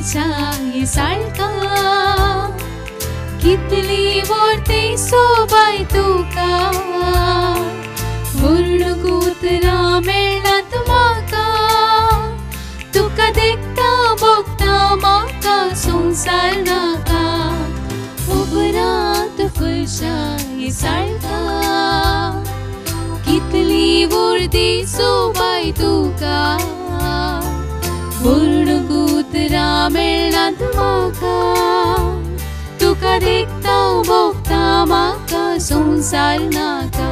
फुलच्या सारखा कितली वरती सोबाय तुका वर्णकुत्रा मेळनात म्हाका तुका देखता भोगता म्हाका संसार नाका उपरांत फुलच्या सारखा कितली वर्दी सोबाय तुका वर्णकुत्रा मेळनात म्हाका तुका देखता भोगता म्हाका संसार नाका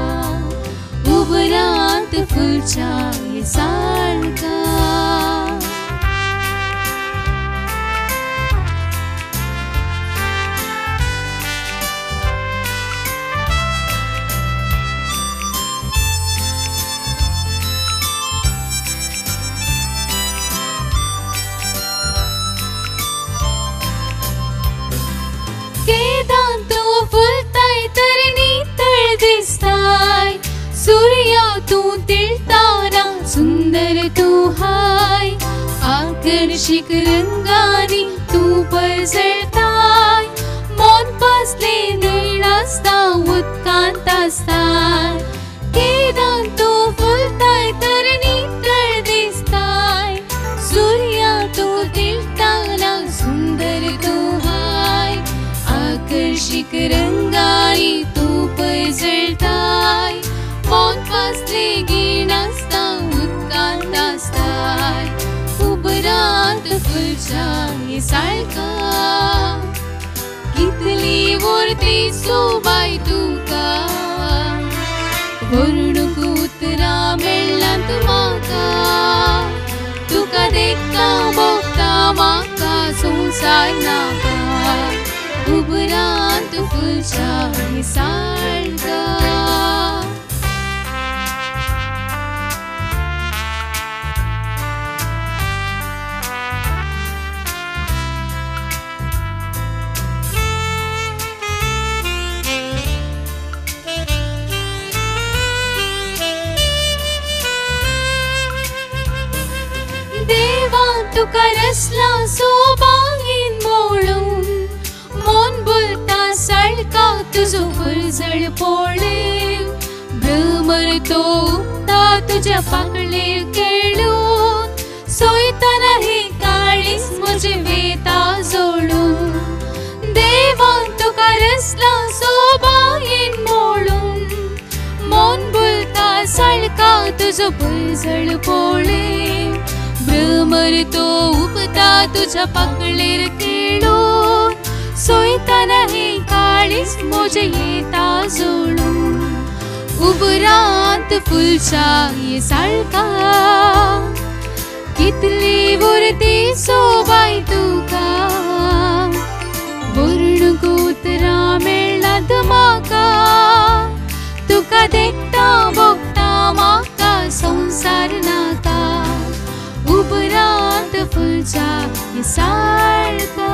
उपरांत फुलच्या सारखा सूर्या तू तिळताना सुंदर तू हाय आकर्षक रंगानी तू पसरताय मन पासले नैण आसता उत्कांत आसताय केदान तू फुलताय तर नितळ दिसताय सूर्या तू तिळताना सुंदर तू हाय आकर्षक रंगानी तू पसरताय मन पासले गीण आसता उत्कांत आसताय उपरांत फुलच्या सारखा कितली वर्दी सोबाय तुका वर्णकुत्रा मेळनात म्हाका तुका देखता भोगता म्हाका संसार नाका उपरांत फुलच्या सारखा तुका रसला सोबागीन मोळून मन बोलता सळका तुजो भरजळ पोळे भ्रमर तो उपता तुझ्या पाकळेर केळून सोयताना हे काळीस म्हजे वेता जोडून देवान तुका रसला सोबागीन मोळून मन बोलता सळका तुजो भरजळ पोळे भ्रमर तो उपता तुझ्या पाकळेर केळून सोयताना हे काळीस मोजे येता जोडून उपरांत फुलच्या सारखा कितली वर्दी सोबाय तुका वर्णकुत्रा मेळनात म्हाका तुका देखता भोगता म्हाका संसार नाका उपरांत फुलच्या सारखा